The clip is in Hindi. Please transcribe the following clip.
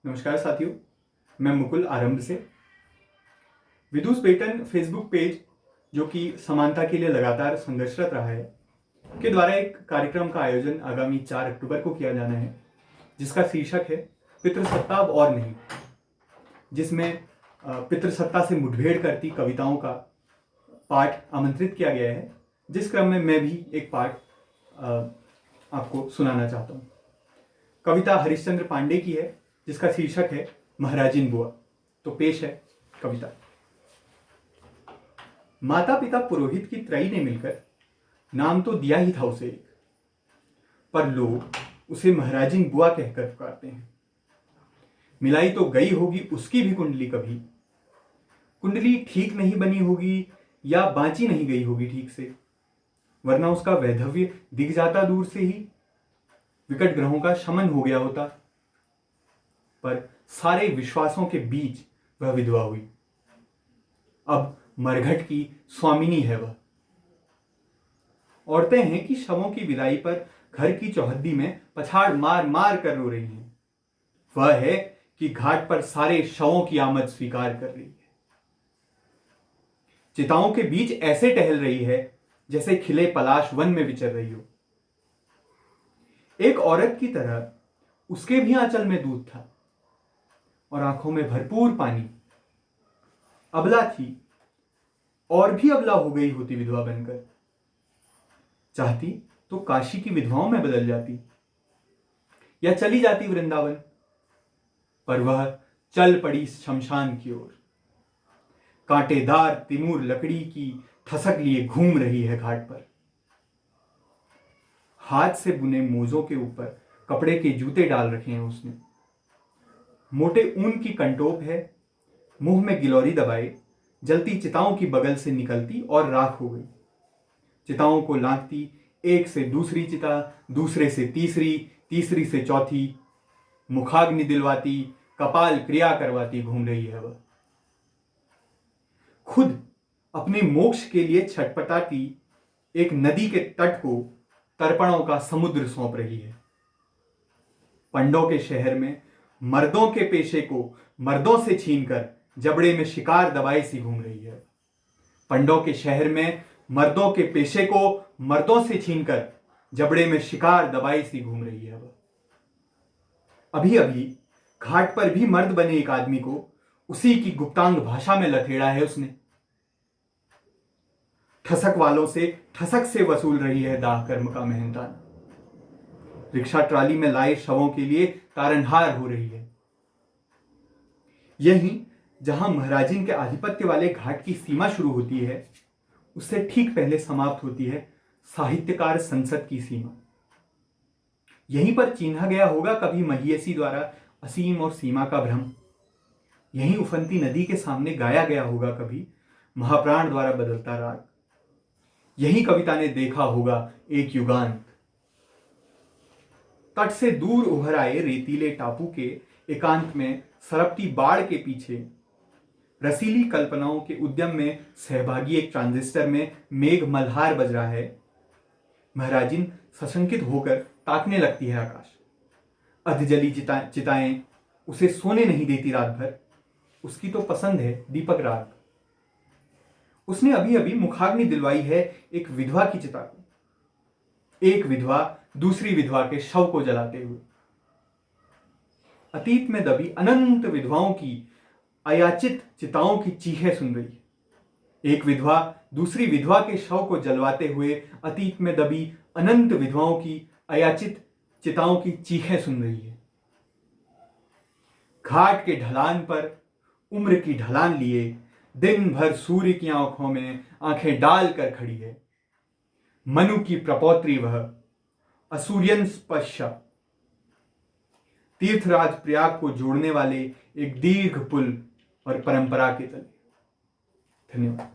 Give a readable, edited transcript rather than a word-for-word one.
नमस्कार साथियों, मैं मुकुल आरंभ से। विदुष पेटन फेसबुक पेज, जो कि समानता के लिए लगातार संघर्षरत रहा है, के द्वारा एक कार्यक्रम का आयोजन आगामी 4 अक्टूबर को किया जाना है, जिसका शीर्षक है पितृसत्ता अब और नहीं, जिसमें पितृसत्ता से मुठभेड़ करती कविताओं का पाठ आमंत्रित किया गया है, जिस क्रम में मैं भी एक पाठ आपको सुनाना चाहता हूँ। कविता हरिश्चंद्र पांडे की है, जिसका शीर्षक है महाराजिन बुआ। तो पेश है कविता। माता पिता पुरोहित की त्रयी ने मिलकर नाम तो दिया ही था उसे एक, पर लोग उसे महाराजिन बुआ कहकर पुकारते हैं। मिलाई तो गई होगी उसकी भी कुंडली, कभी कुंडली ठीक नहीं बनी होगी या बांची नहीं गई होगी ठीक से, वरना उसका वैधव्य दिख जाता दूर से ही, विकट ग्रहों का शमन हो गया होता। पर सारे विश्वासों के बीच वह विधवा हुई। अब मरघट की स्वामिनी है वह। औरतें हैं कि शवों की विदाई पर घर की चौहद्दी में पछाड़ मार मार कर रो रही हैं। वह है कि घाट पर सारे शवों की आमद स्वीकार कर रही है। चिताओं के बीच ऐसे टहल रही है जैसे खिले पलाश वन में विचर रही हो। एक औरत की तरह उसके भी आंचल में दूध था और आंखों में भरपूर पानी। अबला थी और भी अबला हो गई होती विधवा बनकर। चाहती तो काशी की विधवाओं में बदल जाती या चली जाती वृंदावन, पर वह चल पड़ी शमशान की ओर। कांटेदार तिमूर लकड़ी की ठसक लिए घूम रही है घाट पर। हाथ से बुने मोजों के ऊपर कपड़े के जूते डाल रखे हैं उसने। मोटे ऊन की कंटोप है, मुंह में गिलौरी दबाए जलती चिताओं की बगल से निकलती और राख हो गई। चिताओं को लांघती एक से दूसरी चिता, दूसरे से तीसरी, तीसरी से चौथी, मुखाग्नि दिलवाती, कपाल क्रिया करवाती घूम रही है वह। खुद अपने मोक्ष के लिए छटपटाती एक नदी के तट को तर्पणों का समुद्र सौंप रही है। पंडों के शहर में मर्दों के पेशे को मर्दों से छीनकर जबड़े में शिकार दबाए सी घूम रही है। पंडों के शहर में मर्दों के पेशे को मर्दों से छीनकर जबड़े में शिकार दबाए सी घूम रही है वह। अभी अभी घाट पर भी मर्द बने एक आदमी को उसी की गुप्तांग भाषा में लथेड़ा है उसने। ठसक वालों से ठसक से वसूल रही है दाह कर्म का मेहनताना। रिक्शा ट्राली में लाए शवों के लिए तारनहार हो रही है। यहीं जहां महाराजिन के आधिपत्य वाले घाट की सीमा शुरू होती है, उससे ठीक पहले समाप्त होती है साहित्यकार संसद की सीमा। यहीं पर चिन्हा गया होगा कभी महियसी द्वारा असीम और सीमा का भ्रम। यहीं उफनती नदी के सामने गाया गया होगा कभी महाप्राण द्वारा बदलता राग। यही कविता ने देखा होगा एक युगांत। तट से दूर उभर आए रेतीले टापू के एकांत में सरपती बाढ़ के पीछे रसीली कल्पनाओं के उद्यम में सहभागी एक ट्रांजिस्टर में मेघ मल्हार बज रहा है। महाराजिन सशंकित होकर ताकने लगती है आकाश। अधजली चिताएं उसे सोने नहीं देती रात भर। उसकी तो पसंद है दीपक राग। उसने अभी अभी मुखाग्नि दिलवाई है एक विधवा की चिता को, एक विधवा दूसरी विधवा के शव को जलाते हुए। अतीत में दबी अनंत विधवाओं की अयाचित चिताओं की चीखें सुन रही है। एक विधवा दूसरी विधवा के शव को जलवाते हुए अतीत में दबी अनंत विधवाओं की अयाचित चिताओं की चीखें सुन रही है। घाट के ढलान पर उम्र की ढलान लिए दिन भर सूर्य की आंखों में आंखें डाल कर खड़ी है। मनु की प्रपौत्री वह, असूर्यन स्पश्य, तीर्थराज प्रयाग को जोड़ने वाले एक दीर्घ पुल और परंपरा के तले। धन्यवाद।